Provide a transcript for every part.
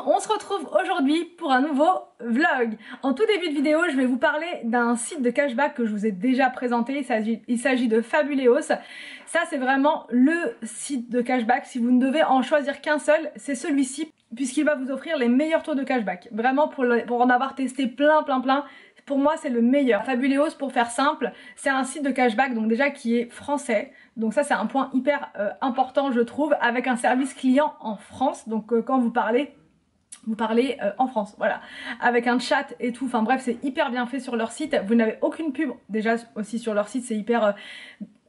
monde, on se retrouve aujourd'hui pour un nouveau vlog. En tout début de vidéo, je vais vous parler d'un site de cashback que je vous ai déjà présenté. Il s'agit de Fabuleos. Ça, c'est vraiment le site de cashback. Si vous ne devez en choisir qu'un seul, c'est celui-ci, puisqu'il va vous offrir les meilleurs taux de cashback. Vraiment, pour en avoir testé plein, pour moi, c'est le meilleur. Fabuleos, pour faire simple, c'est un site de cashback, donc déjà qui est français. Donc ça, c'est un point hyper important, je trouve, avec un service client en France. Donc quand vous parlez en France, voilà, avec un chat et tout, enfin bref, c'est hyper bien fait sur leur site. Vous n'avez aucune pub, déjà aussi sur leur site, c'est hyper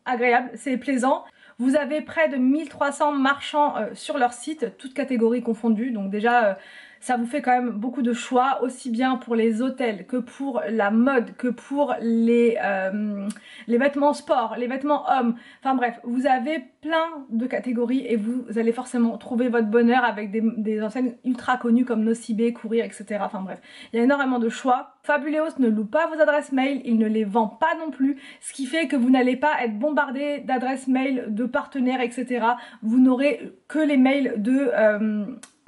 agréable, c'est plaisant. Vous avez près de 1300 marchands sur leur site, toutes catégories confondues, donc déjà ça vous fait quand même beaucoup de choix, aussi bien pour les hôtels que pour la mode, que pour les vêtements sport, les vêtements hommes, enfin bref, vous avez plein de catégories et vous allez forcément trouver votre bonheur avec des enseignes ultra connues comme Nocibé, Courir, etc. Enfin bref, il y a énormément de choix. Fabuleos ne loue pas vos adresses mail, il ne les vend pas non plus, ce qui fait que vous n'allez pas être bombardé d'adresses mail, de partenaires, etc. Vous n'aurez que les mails de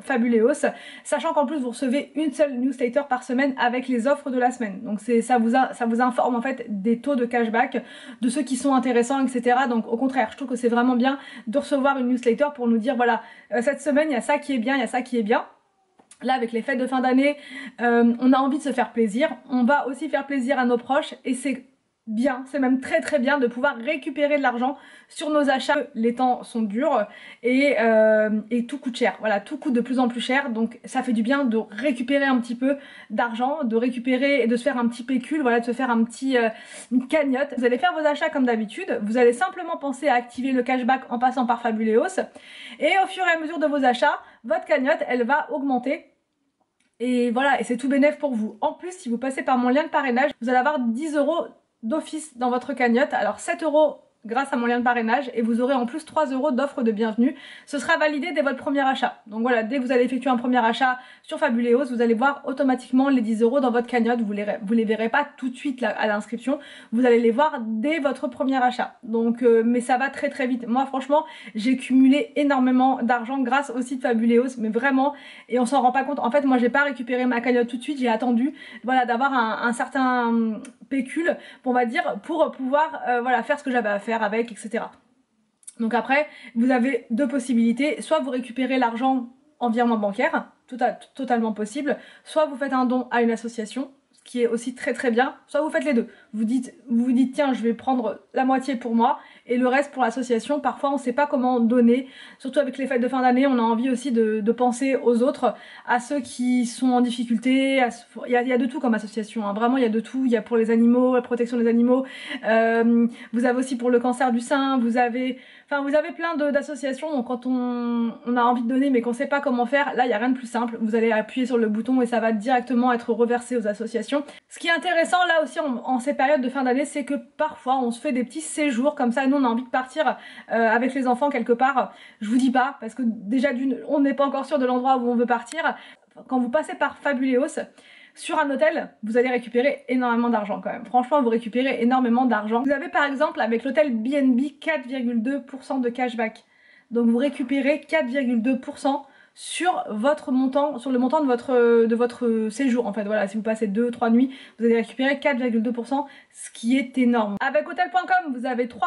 Fabuleos, sachant qu'en plus vous recevez une seule newsletter par semaine avec les offres de la semaine. Donc ça vous informe en fait des taux de cashback, de ceux qui sont intéressants, etc. Donc au contraire, je trouve que c'est vraiment bien de recevoir une newsletter pour nous dire voilà, cette semaine il y a ça qui est bien, il y a ça qui est bien. Là, avec les fêtes de fin d'année, on a envie de se faire plaisir. On va aussi faire plaisir à nos proches et c'est bien, c'est même très bien de pouvoir récupérer de l'argent sur nos achats. Les temps sont durs et tout coûte cher. Voilà, tout coûte de plus en plus cher. Donc ça fait du bien de récupérer un petit peu d'argent, de récupérer et de se faire un petit pécule, voilà, de se faire un petit une cagnotte. Vous allez faire vos achats comme d'habitude. Vous allez simplement penser à activer le cashback en passant par Fabuleos. Et au fur et à mesure de vos achats, votre cagnotte, elle va augmenter. Et voilà, et c'est tout bénef pour vous. En plus, si vous passez par mon lien de parrainage, vous allez avoir 10 € d'office dans votre cagnotte. Alors 7 € grâce à mon lien de parrainage et vous aurez en plus 3 € d'offre de bienvenue. Ce sera validé dès votre premier achat. Donc voilà, dès que vous allez effectuer un premier achat sur Fabuleos, vous allez voir automatiquement les 10 € dans votre cagnotte. Vous les verrez pas tout de suite là, à l'inscription. Vous allez les voir dès votre premier achat. Donc mais ça va très vite. Moi franchement, j'ai cumulé énormément d'argent grâce au site Fabuleos, mais vraiment, et on s'en rend pas compte. En fait, moi j'ai pas récupéré ma cagnotte tout de suite, j'ai attendu voilà d'avoir un certain pécule, on va dire, pour pouvoir voilà, faire ce que j'avais à faire avec, etc. Donc après, vous avez deux possibilités, soit vous récupérez l'argent en virement bancaire, totalement possible, soit vous faites un don à une association, ce qui est aussi très bien, soit vous faites les deux. Vous vous dites tiens, je vais prendre la moitié pour moi et le reste pour l'association. Parfois on ne sait pas comment donner, surtout avec les fêtes de fin d'année, on a envie aussi de penser aux autres, à ceux qui sont en difficulté. Il y a de tout comme association, hein. Vraiment il y a de tout. Il y a pour les animaux, la protection des animaux, vous avez aussi pour le cancer du sein, vous avez plein d'associations. Donc quand on a envie de donner mais qu'on ne sait pas comment faire, là il n'y a rien de plus simple, vous allez appuyer sur le bouton et ça va directement être reversé aux associations. Ce qui est intéressant là aussi en ces périodes de fin d'année, c'est que parfois on se fait des petits séjours comme ça. Nous on a envie de partir avec les enfants quelque part, je vous dis pas, parce que déjà on n'est pas encore sûr de l'endroit où on veut partir. Quand vous passez par Fabuleos, sur un hôtel, vous allez récupérer énormément d'argent quand même. Franchement, vous récupérez énormément d'argent. Vous avez par exemple avec l'hôtel BNB 4,2% de cashback. Donc vous récupérez 4,2% sur votre montant, sur le montant de votre séjour en fait. Voilà, si vous passez 2-3 nuits, vous allez récupérer 4,2%, ce qui est énorme. Avec Hotels.com, vous avez 3%,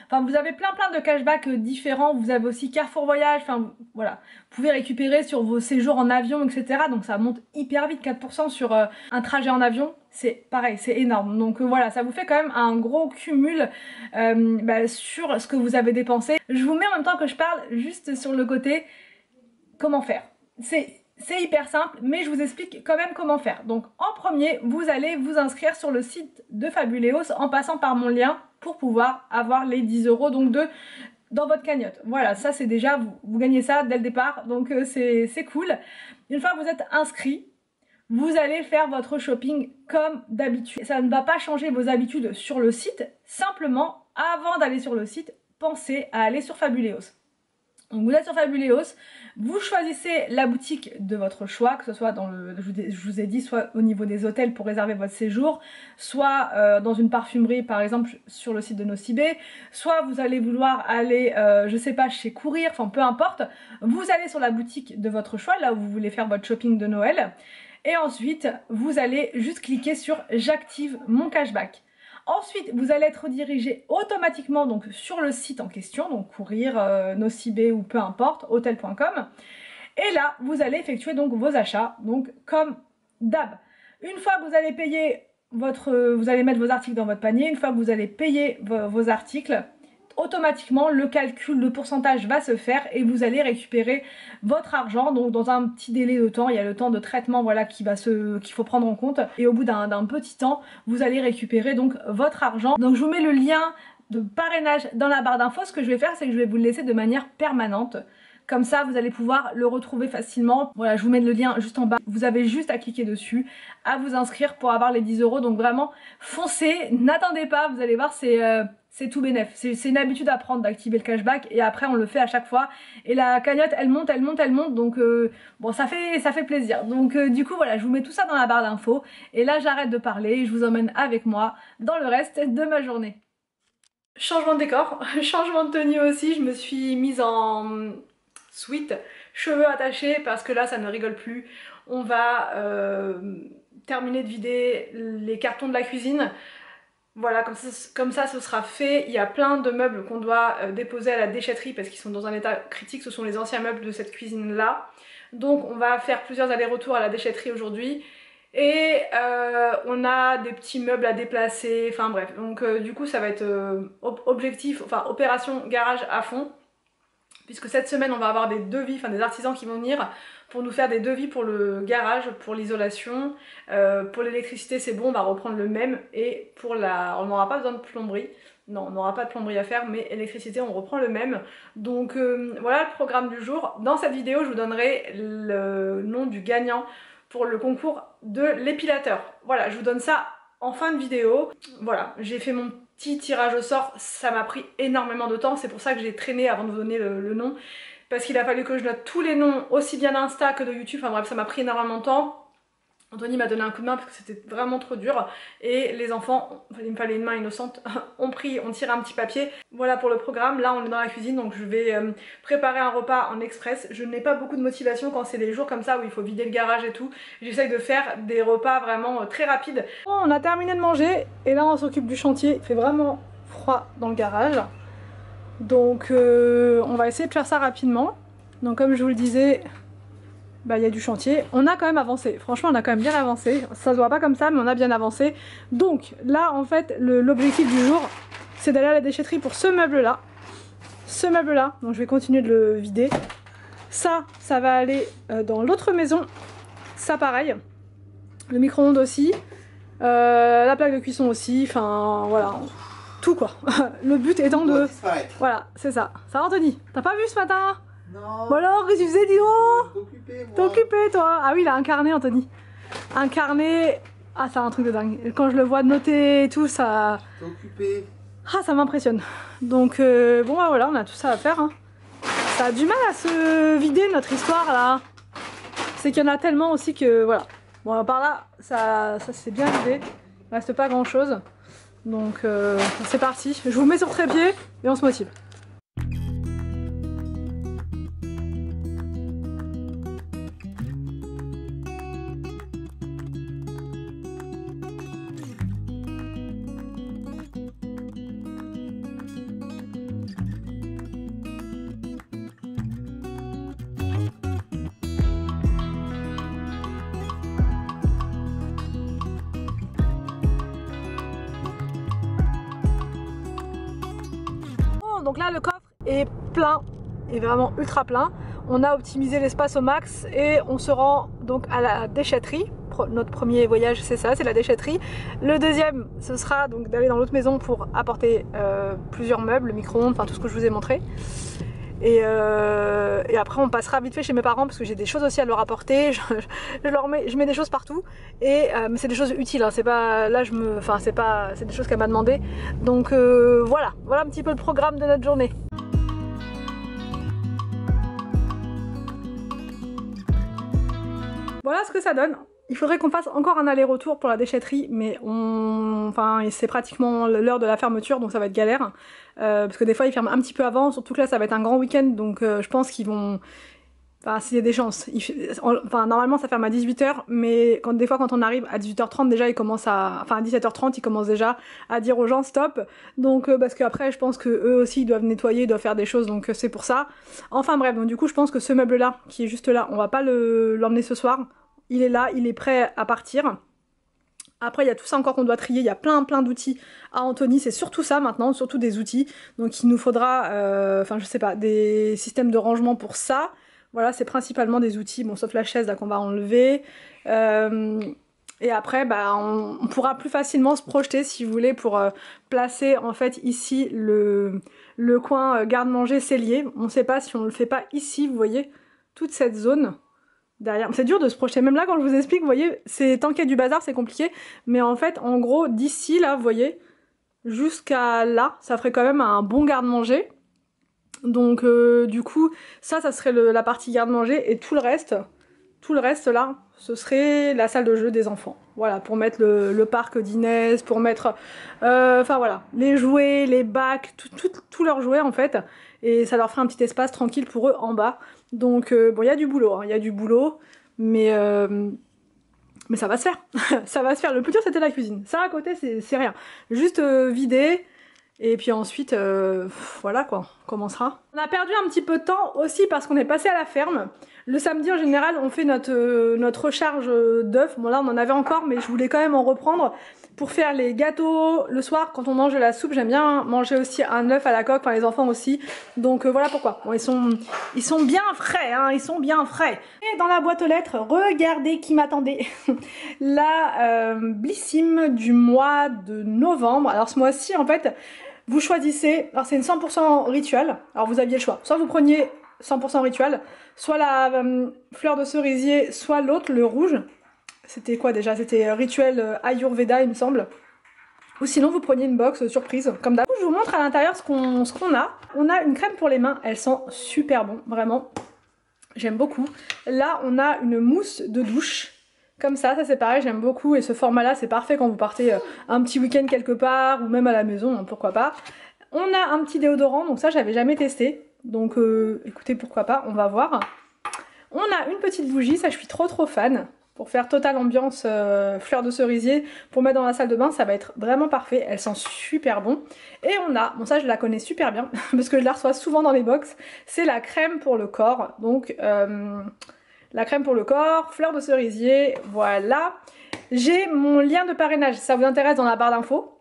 enfin vous avez plein de cashbacks différents. Vous avez aussi Carrefour Voyage, enfin voilà. Vous pouvez récupérer sur vos séjours en avion, etc. Donc ça monte hyper vite, 4% sur un trajet en avion. C'est pareil, c'est énorme. Donc voilà, ça vous fait quand même un gros cumul sur ce que vous avez dépensé. Je vous mets en même temps que je parle juste sur le côté comment faire. C'est hyper simple, mais je vous explique quand même comment faire. Donc en premier, vous allez vous inscrire sur le site de Fabuleos en passant par mon lien pour pouvoir avoir les 10 € donc dans votre cagnotte. Voilà, ça c'est déjà, vous gagnez ça dès le départ, donc c'est cool. Une fois que vous êtes inscrit, vous allez faire votre shopping comme d'habitude. Ça ne va pas changer vos habitudes sur le site, simplement avant d'aller sur le site, pensez à aller sur Fabuleos. Donc vous êtes sur Fabuléos, vous choisissez la boutique de votre choix, que ce soit dans le, je vous ai dit, soit au niveau des hôtels pour réserver votre séjour, soit dans une parfumerie par exemple sur le site de Nocibé, soit vous allez vouloir aller, je sais pas, chez Courir, enfin peu importe, vous allez sur la boutique de votre choix, là où vous voulez faire votre shopping de Noël, et ensuite vous allez juste cliquer sur j'active mon cashback. Ensuite, vous allez être redirigé automatiquement donc sur le site en question, donc Courir, Nocibé ou peu importe, hotel.com. Et là, vous allez effectuer donc vos achats, donc comme d'hab. Une fois que vous allez payer vous allez mettre vos articles dans votre panier, une fois que vous allez payer vos articles, automatiquement le calcul de pourcentage va se faire et vous allez récupérer votre argent. Donc dans un petit délai de temps, il y a le temps de traitement voilà qu'il faut prendre en compte, et au bout d'un petit temps vous allez récupérer donc votre argent. Donc je vous mets le lien de parrainage dans la barre d'infos. Ce que je vais faire, c'est que je vais vous le laisser de manière permanente. Comme ça, vous allez pouvoir le retrouver facilement. Voilà, je vous mets le lien juste en bas. Vous avez juste à cliquer dessus, à vous inscrire pour avoir les 10 €. Donc vraiment, foncez, n'attendez pas, vous allez voir, c'est tout bénef. C'est une habitude à prendre d'activer le cashback, et après on le fait à chaque fois. Et la cagnotte, elle monte, elle monte, elle monte. Donc bon, ça fait plaisir. Donc du coup, voilà, je vous mets tout ça dans la barre d'infos. Et là, j'arrête de parler et je vous emmène avec moi dans le reste de ma journée. Changement de décor, changement de tenue aussi. Je me suis mise en sweat, cheveux attachés, parce que là ça ne rigole plus. On va terminer de vider les cartons de la cuisine. Voilà, comme ça ce sera fait. Il y a plein de meubles qu'on doit déposer à la déchetterie parce qu'ils sont dans un état critique. Ce sont les anciens meubles de cette cuisine là. Donc on va faire plusieurs allers-retours à la déchetterie aujourd'hui. Et on a des petits meubles à déplacer, enfin bref. Donc du coup ça va être opération garage à fond. Puisque cette semaine on va avoir des devis, enfin des artisans qui vont venir pour nous faire des devis pour le garage, pour l'isolation, pour l'électricité c'est bon, on va reprendre le même, et pour on n'aura pas besoin de plomberie, non on n'aura pas de plomberie à faire, mais électricité on reprend le même. Donc voilà le programme du jour. Dans cette vidéo je vous donnerai le nom du gagnant pour le concours de l'épilateur. Voilà, je vous donne ça en fin de vidéo. Voilà, j'ai fait mon petit tirage au sort, ça m'a pris énormément de temps, c'est pour ça que j'ai traîné avant de vous donner le nom, parce qu'il a fallu que je note tous les noms, aussi bien d'Insta que de YouTube, enfin bref, ça m'a pris énormément de temps. Anthony m'a donné un coup de main parce que c'était vraiment trop dur, et les enfants, il me fallait une main innocente, ont tiré un petit papier. Voilà pour le programme. Là on est dans la cuisine, donc je vais préparer un repas en express. Je n'ai pas beaucoup de motivation quand c'est des jours comme ça où il faut vider le garage et tout. J'essaye de faire des repas vraiment très rapides. Bon, on a terminé de manger et là on s'occupe du chantier. Il fait vraiment froid dans le garage, donc on va essayer de faire ça rapidement. Donc comme je vous le disais, bah, y a du chantier. On a quand même avancé, franchement on a quand même bien avancé. Ça se voit pas comme ça mais on a bien avancé. Donc là en fait l'objectif du jour c'est d'aller à la déchetterie pour ce meuble là. Ce meuble là, donc je vais continuer de le vider. Ça va aller dans l'autre maison. Ça pareil. Le micro-ondes aussi. La plaque de cuisson aussi. Enfin voilà. Tout quoi. Le but étant de... Voilà, c'est ça. Ça va Anthony? T'as pas vu ce matin? Non. Bon alors, qu'est-ce que tu faisais, dis donc? T'es occupé toi? Ah oui, il a un carnet Anthony. Un carnet... Ah c'est un truc de dingue. Quand je le vois noter et tout, ça... T'es occupé. Ah ça m'impressionne. Donc bon bah voilà, on a tout ça à faire. Hein. Ça a du mal à se vider notre histoire là. C'est qu'il y en a tellement aussi que voilà. Bon par là, ça c'est bien vidé. Il reste pas grand chose. Donc c'est parti. Je vous mets sur trépied et on se motive. Donc là le coffre est plein, est vraiment ultra plein. On a optimisé l'espace au max et on se rend donc à la déchetterie. Notre premier voyage c'est ça, c'est la déchetterie. Le deuxième ce sera donc d'aller dans l'autre maison pour apporter plusieurs meubles, le micro-ondes, enfin tout ce que je vous ai montré. Et après on passera vite fait chez mes parents parce que j'ai des choses aussi à leur apporter. Je mets des choses partout et mais c'est des choses utiles. Hein. C'est pas là c'est des choses qu'elle m'a demandé. Donc voilà un petit peu le programme de notre journée. voilà ce que ça donne. Il faudrait qu'on fasse encore un aller-retour pour la déchetterie, mais enfin, c'est pratiquement l'heure de la fermeture, donc ça va être galère. Parce que des fois, ils ferment un petit peu avant, surtout que là, ça va être un grand week-end, donc je pense qu'ils vont... Enfin, s'il y a des chances. Enfin, normalement, ça ferme à 18 h, mais des fois, quand on arrive à 18 h 30, déjà, ils commencent à... Enfin, à 17 h 30, ils commencent déjà à dire aux gens stop. Donc, parce qu'après, je pense que eux aussi, ils doivent nettoyer, ils doivent faire des choses, donc c'est pour ça. Enfin, bref, donc du coup, je pense que ce meuble-là, qui est juste là, on va pas l'emmener ce soir. Il est là, il est prêt à partir. Après, il y a tout ça encore qu'on doit trier, il y a plein d'outils à Anthony, c'est surtout ça maintenant, surtout des outils. Donc il nous faudra, enfin je sais pas, des systèmes de rangement pour ça. Voilà, c'est principalement des outils, bon sauf la chaise là qu'on va enlever. Et après, bah, on pourra plus facilement se projeter si vous voulez pour placer en fait ici le coin garde-manger cellier. On ne sait pas si on le fait pas ici, vous voyez, toute cette zone. Derrière. C'est dur de se projeter, même là quand je vous explique, vous voyez, c'est tant qu'il y a du bazar c'est compliqué, mais en fait en gros d'ici là, vous voyez, jusqu'à là, ça ferait quand même un bon garde-manger. Donc du coup, ça serait la partie garde-manger et tout le reste là, ce serait la salle de jeu des enfants. Voilà, pour mettre le parc d'Inès, pour mettre, enfin voilà, les jouets, les bacs, tous leurs jouets en fait, et ça leur ferait un petit espace tranquille pour eux en bas. Donc bon, il y a du boulot, hein, il y a du boulot, mais ça va se faire. Ça va se faire. Le plus dur c'était la cuisine. Ça à côté c'est rien. Juste vider. Et puis ensuite, voilà quoi, on commencera. On a perdu un petit peu de temps aussi parce qu'on est passé à la ferme. Le samedi en général, on fait notre recharge d'œufs. Bon là on en avait encore, mais je voulais quand même en reprendre pour faire les gâteaux. Le soir, quand on mange de la soupe, j'aime bien manger aussi un œuf à la coque, enfin les enfants aussi. Donc voilà pourquoi. Bon, ils sont bien frais, hein, ils sont bien frais. Et dans la boîte aux lettres, regardez qui m'attendait. La Blissim du mois de novembre. Alors ce mois-ci, en fait, vous choisissez, alors c'est une 100% rituel, alors vous aviez le choix, soit vous preniez 100% rituel, soit la fleur de cerisier, soit l'autre, le rouge, c'était quoi déjà, c'était rituel Ayurveda il me semble, ou sinon vous preniez une box surprise, comme d'hab. Je vous montre à l'intérieur ce qu'on a. On a une crème pour les mains, elle sent super bon, vraiment, j'aime beaucoup. Là on a une mousse de douche, comme ça c'est pareil, j'aime beaucoup, et ce format là c'est parfait quand vous partez un petit week-end quelque part ou même à la maison, hein, pourquoi pas. On a un petit déodorant, donc ça j'avais jamais testé, donc écoutez pourquoi pas, on va voir. On a une petite bougie, ça je suis trop fan, pour faire totale ambiance fleur de cerisier, pour mettre dans la salle de bain, ça va être vraiment parfait, elle sent super bon. Et on a, bon ça je la connais super bien, parce que je la reçois souvent dans les box, c'est la crème pour le corps, donc... la crème pour le corps, fleur de cerisier, voilà. J'ai mon lien de parrainage, si ça vous intéresse, dans la barre d'infos.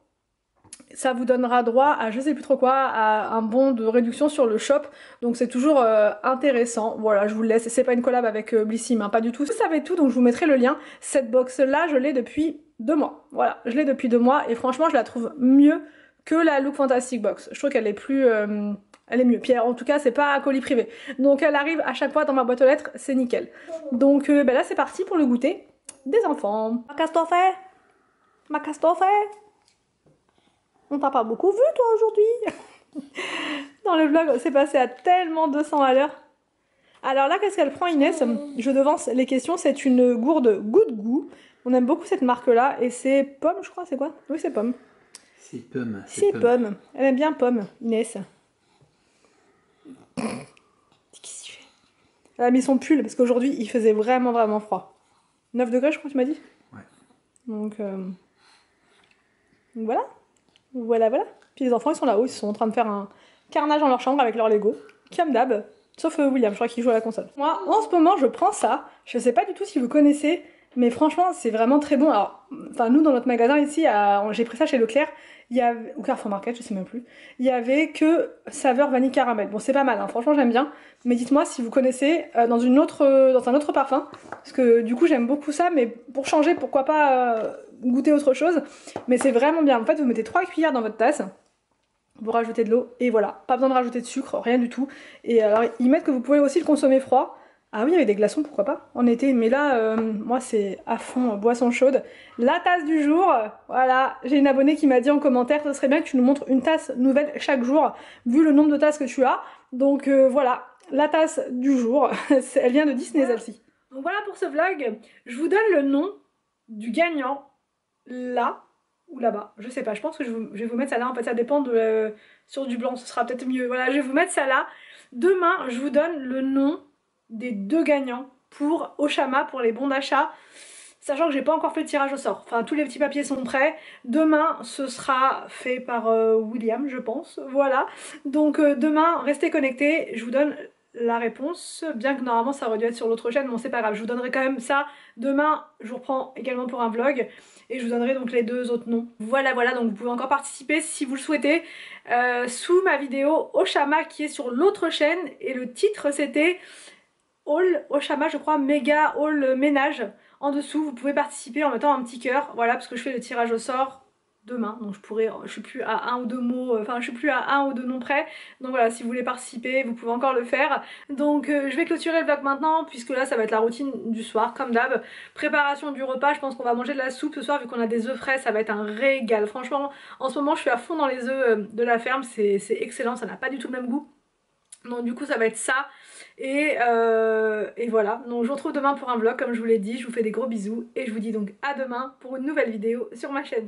Ça vous donnera droit à je sais plus trop quoi, à un bon de réduction sur le shop. Donc c'est toujours intéressant. Voilà, je vous le laisse. C'est pas une collab avec Blissim, hein, pas du tout. Vous savez tout, donc je vous mettrai le lien. Cette box là, je l'ai depuis 2 mois. Voilà, je l'ai depuis 2 mois et franchement je la trouve mieux que la Look Fantastic Box. Je trouve qu'elle est plus... elle est mieux. Puis en tout cas, c'est pas un colis privé. Donc elle arrive à chaque fois dans ma boîte aux lettres, c'est nickel. Donc ben là, c'est parti pour le goûter des enfants. Ma casse-toi fait. Ma casse-toi fait. On t'a pas beaucoup vu, toi, aujourd'hui. Dans le vlog, c'est passé à tellement 200 à l'heure. Alors là, qu'est-ce qu'elle prend, Inès? Je devance les questions. C'est une gourde Good Goût. On aime beaucoup cette marque-là. Et c'est pomme, je crois, c'est quoi? Oui, c'est pomme. C'est pomme. C'est pomme. Elle aime bien pomme, Inès. Qu'est-ce qu'il fait? Elle a mis son pull parce qu'aujourd'hui il faisait vraiment froid. 9 degrés je crois que tu m'as dit? Ouais. Donc voilà. Voilà. Puis les enfants ils sont là-haut, ils sont en train de faire un carnage dans leur chambre avec leur Lego. Comme d'hab. Sauf William, je crois qu'il joue à la console. Moi en ce moment je prends ça. Je sais pas du tout si vous connaissez. Mais franchement c'est vraiment très bon. Alors, enfin nous dans notre magasin ici, j'ai pris ça chez Leclerc. Il y avait, ou Carrefour Market, je sais même plus. Il y avait que saveur vanille caramel. Bon c'est pas mal, hein, franchement j'aime bien. Mais dites-moi si vous connaissez dans un autre parfum. Parce que du coup j'aime beaucoup ça, mais pour changer, pourquoi pas goûter autre chose. Mais c'est vraiment bien. En fait vous mettez 3 cuillères dans votre tasse. Vous rajoutez de l'eau et voilà. Pas besoin de rajouter de sucre, rien du tout. Et alors ils mettent que vous pouvez aussi le consommer froid. Ah oui, avec des glaçons, pourquoi pas, en été. Mais là, moi, c'est à fond boisson chaude. La tasse du jour, voilà. J'ai une abonnée qui m'a dit en commentaire, ce serait bien que tu nous montres une tasse nouvelle chaque jour, vu le nombre de tasses que tu as. Donc voilà, la tasse du jour. Elle vient de Disney, celle-ci. Donc voilà pour ce vlog, je vous donne le nom du gagnant là ou là-bas, je sais pas, je pense que je vais vous mettre ça là, en fait ça dépend de sur du blanc, ce sera peut-être mieux, voilà je vais vous mettre ça là. Demain je vous donne le nom des 2 gagnants pour Auchama, pour les bons d'achat, sachant que j'ai pas encore fait le tirage au sort, enfin tous les petits papiers sont prêts, demain ce sera fait par William je pense, voilà, donc demain restez connectés, je vous donne la réponse, bien que normalement ça aurait dû être sur l'autre chaîne, mais c'est pas grave, je vous donnerai quand même ça. Demain, je vous reprends également pour un vlog et je vous donnerai donc les 2 autres noms. Voilà, voilà, donc vous pouvez encore participer si vous le souhaitez sous ma vidéo Auchama qui est sur l'autre chaîne et le titre c'était Haul Auchama, je crois, méga haul ménage. En dessous, vous pouvez participer en mettant un petit cœur, voilà, parce que je fais le tirage au sort demain, donc je suis plus à 1 ou 2 mots, enfin je suis plus à 1 ou 2 noms près, donc voilà, si vous voulez participer, vous pouvez encore le faire. Donc je vais clôturer le vlog maintenant, puisque là ça va être la routine du soir, comme d'hab. Préparation du repas, je pense qu'on va manger de la soupe ce soir, vu qu'on a des œufs frais, ça va être un régal. Franchement, en ce moment je suis à fond dans les œufs de la ferme, c'est excellent, ça n'a pas du tout le même goût. Donc du coup ça va être ça et voilà, donc je vous retrouve demain pour un vlog comme je vous l'ai dit, je vous fais des gros bisous et je vous dis donc à demain pour une nouvelle vidéo sur ma chaîne.